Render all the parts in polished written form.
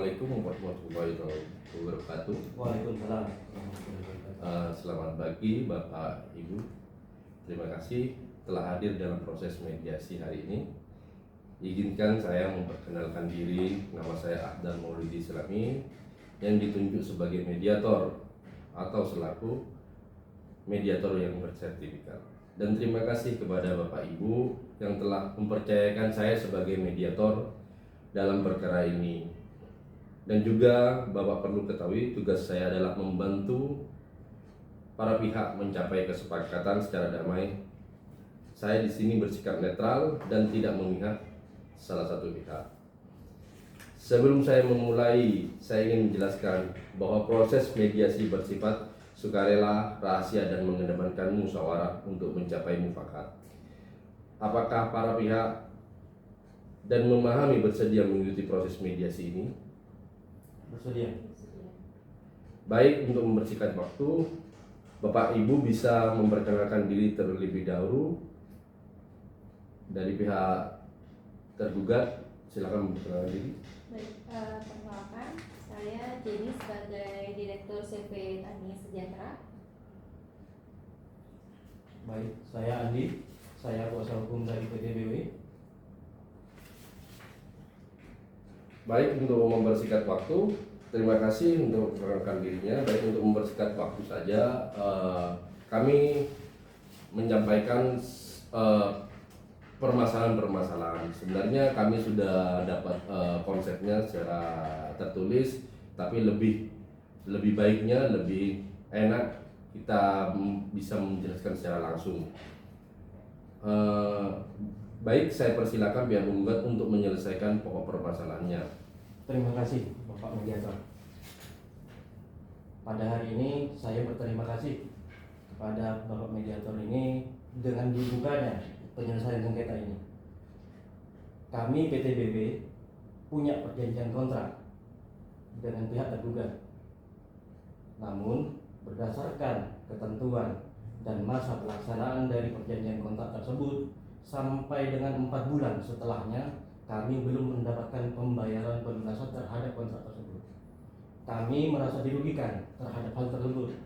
Assalamualaikum warahmatullahi wabarakatuh. Waalaikumsalam. Selamat pagi Bapak Ibu. Terima kasih telah hadir dalam proses mediasi hari ini. Izinkan saya memperkenalkan diri. Nama saya Ahdan Maulidi Islami yang ditunjuk sebagai mediator atau selaku mediator yang bersertifikat. Dan terima kasih kepada Bapak Ibu yang telah mempercayakan saya sebagai mediator dalam perkara ini. Dan juga Bapak perlu ketahui tugas saya adalah membantu para pihak mencapai kesepakatan secara damai. Saya di sini bersikap netral dan tidak memihak salah satu pihak. Sebelum saya memulai, saya ingin menjelaskan bahwa proses mediasi bersifat sukarela, rahasia, dan mengedepankan musyawarah untuk mencapai mufakat. Apakah para pihak dan memahami bersedia mengikuti proses mediasi ini? Bersedia. Baik, untuk membersihkan waktu, Bapak Ibu bisa memperkenalkan diri terlebih dahulu. Dari pihak tergugat, silakan memperkenalkan diri. Baik, perkenalkan, saya Jenny sebagai Direktur CV Tani Sejahtera. Baik, saya Andi, saya kuasa hukum dari PTBW. Baik, untuk membersihkan waktu, terima kasih untuk memperkenalkan dirinya. Baik, untuk membersihkan waktu saja, kami menyampaikan permasalahan-permasalahan. Sebenarnya kami sudah dapat konsepnya secara tertulis, tapi lebih baiknya, lebih enak kita bisa menjelaskan secara langsung. Baik, saya persilakan pihak penggugat untuk menyelesaikan pokok permasalahannya. Terima kasih Bapak Mediator. Pada hari ini saya berterima kasih kepada Bapak Mediator ini dengan dibukanya penyelesaian sengketa ini. Kami PTBB punya perjanjian kontrak dengan pihak tergugat. Namun berdasarkan ketentuan dan masa pelaksanaan dari perjanjian kontrak tersebut sampai dengan 4 bulan setelahnya, kami belum mendapatkan pembayaran pelunasan terhadap kontrak tersebut. Kami merasa dirugikan terhadap hal tersebut.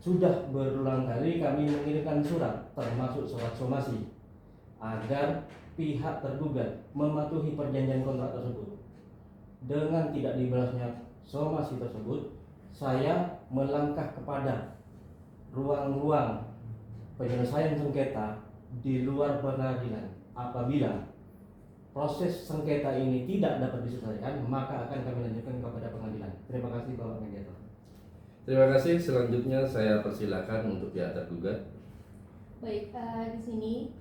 Sudah berulang kali kami mengirimkan surat, termasuk surat somasi, agar pihak tergugat mematuhi perjanjian kontrak tersebut. Dengan tidak dibalasnya somasi tersebut, saya melangkah kepada ruang-ruang penyelesaian sengketa di luar pengadilan. Apabila proses sengketa ini tidak dapat diselesaikan, maka akan kami lanjutkan kepada pengadilan. Terima kasih Bapak Mediator. Terima kasih. Selanjutnya saya persilakan untuk pihak tergugat. Baik, di sini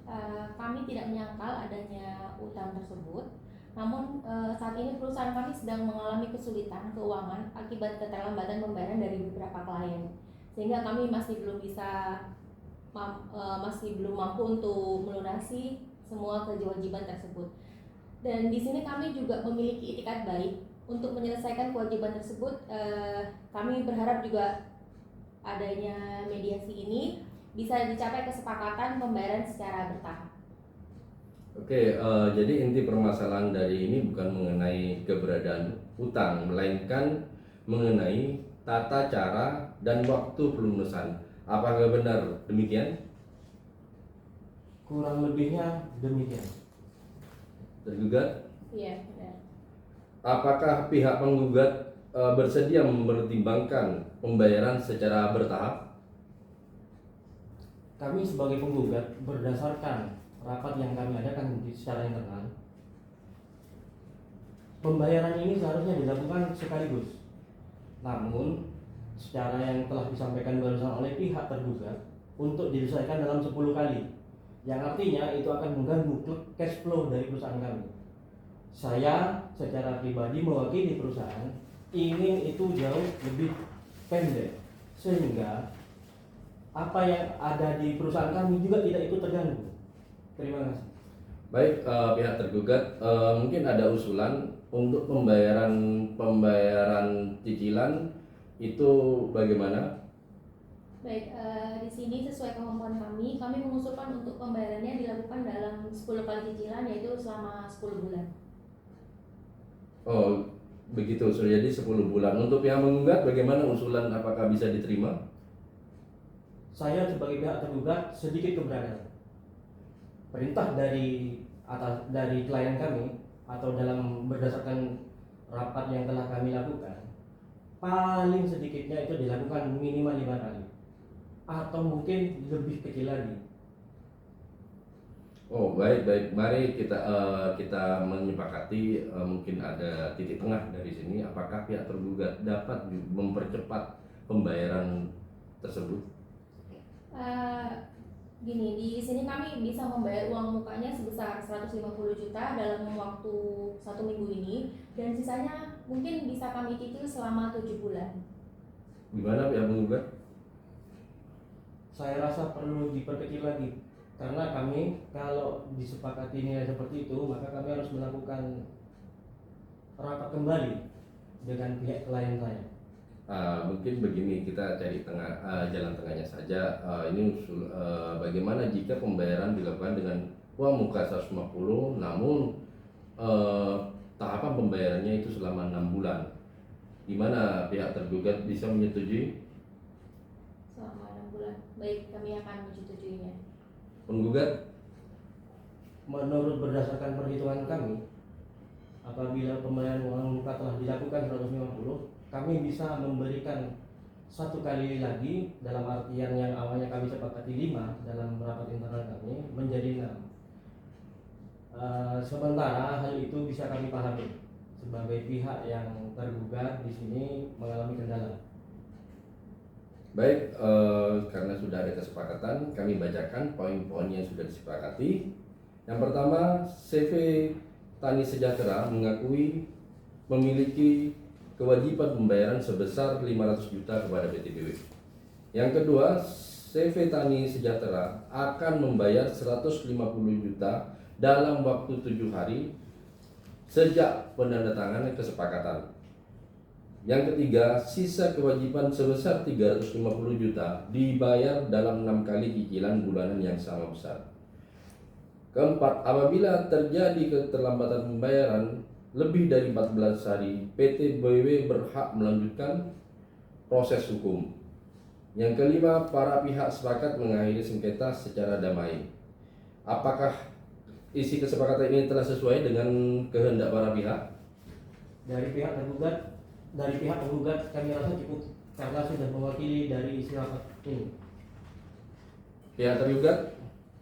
kami tidak menyangkal adanya utang tersebut. Namun saat ini perusahaan kami sedang mengalami kesulitan keuangan akibat keterlambatan pembayaran dari beberapa klien, sehingga kami masih belum mampu untuk melunasi semua kewajiban tersebut. Dan di sini kami juga memiliki itikat baik untuk menyelesaikan kewajiban tersebut. Kami berharap juga adanya mediasi ini bisa dicapai kesepakatan pembayaran secara bertahap. Oke, jadi inti permasalahan dari ini bukan mengenai keberadaan utang, melainkan mengenai tata cara dan waktu pelunasan. Apakah benar demikian? Kurang lebihnya demikian. Tergugat? Iya, benar. Apakah pihak penggugat bersedia mempertimbangkan pembayaran secara bertahap? Kami sebagai penggugat berdasarkan rapat yang kami adakan secara internal, pembayaran ini seharusnya dilakukan sekaligus. Namun secara yang telah disampaikan barusan oleh pihak tergugat untuk diselesaikan dalam 10 kali, yang artinya itu akan mengganggu cash flow dari perusahaan kami. Saya secara pribadi mewakili perusahaan ingin itu jauh lebih pendek, sehingga apa yang ada di perusahaan kami juga tidak ikut terganggu. Terima kasih. Baik, pihak tergugat, mungkin ada usulan untuk pembayaran cicilan itu bagaimana? Baik, di sini sesuai kemampuan kami mengusulkan untuk pembayarannya dilakukan dalam 10 kali cicilan, yaitu selama 10 bulan. Oh, begitu. So, jadi 10 bulan. Untuk pihak menggugat bagaimana usulan, apakah bisa diterima? Saya sebagai pihak tergugat sedikit keberatan. Perintah dari atas dari klien kami atau dalam berdasarkan rapat yang telah kami lakukan, paling sedikitnya itu dilakukan minimal 5 kali atau mungkin lebih kecil lagi. Oh, baik. Mari kita menyepakati, mungkin ada titik tengah dari sini. Apakah pihak tergugat dapat mempercepat pembayaran tersebut? Gini, di sini kami bisa membayar uang mukanya sebesar 150 juta dalam waktu 1 minggu ini, dan sisanya mungkin bisa kami cicil selama 7 bulan. Gimana pihak menggugat? Saya rasa perlu diperkecil lagi karena kami kalau disepakati nilai seperti itu maka kami harus melakukan rapat kembali dengan pihak klien saya. Mungkin begini, kita cari jalan tengahnya saja. Ini usul, bagaimana jika pembayaran dilakukan dengan uang muka 150, namun tahapan pembayarannya itu selama 6 bulan. Gimana pihak tergugat bisa menyetujui? Selama 6 bulan. Baik, kami akan menyetujuinya. Penggugat? Menurut berdasarkan perhitungan kami, apabila pembayaran uang muka telah dilakukan 150, kami bisa memberikan 1 kali lagi, dalam artian yang awalnya kami sepakati 5 dalam rapat internal kami menjadi 6. Sementara hal itu bisa kami pahami sebagai pihak yang tergugat di sini mengalami kendala. Baik, karena sudah ada kesepakatan, kami bacakan poin-poin yang sudah disepakati. Yang pertama, CV Tani Sejahtera mengakui memiliki kewajiban pembayaran sebesar 500 juta kepada PTBW. Yang kedua, CV Tani Sejahtera akan membayar 150 juta dalam waktu 7 hari sejak penandatanganan kesepakatan. Yang ketiga, sisa kewajiban sebesar 350 juta dibayar dalam 6 kali cicilan bulanan yang sama besar. Keempat, apabila terjadi keterlambatan pembayaran lebih dari 14 hari, PT BW berhak melanjutkan proses hukum. Yang kelima, para pihak sepakat mengakhiri sengketa secara damai. Apakah isi kesepakatan ini telah sesuai dengan kehendak para pihak? Dari pihak penggugat kami rasa cukup karena sudah mewakili dari isi rapat ini. Pihak tergugat?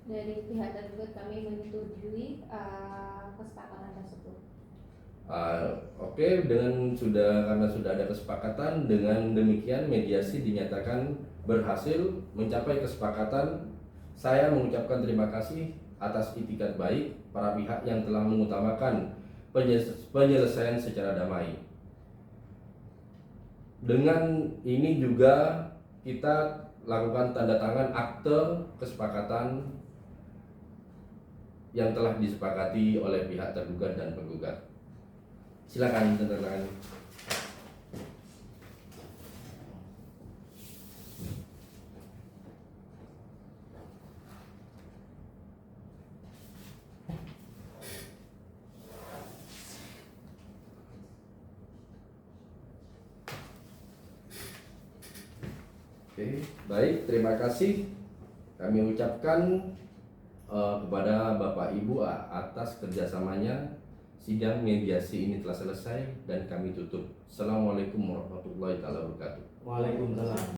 Dari pihak tergugat kami menyetujui kesepakatan tersebut. Oke, karena sudah ada kesepakatan, dengan demikian mediasi dinyatakan berhasil mencapai kesepakatan. Saya mengucapkan terima kasih atas itikat baik para pihak yang telah mengutamakan penyelesaian secara damai. Dengan ini juga kita lakukan tanda tangan akte kesepakatan yang telah disepakati oleh pihak tergugat dan penggugat. Silakan tanda tangan. Oke, baik, terima kasih. Kami ucapkan kepada Bapak Ibu atas kerjasamanya. Sidang mediasi ini telah selesai dan kami tutup. Assalamualaikum warahmatullahi wabarakatuh. Waalaikumsalam.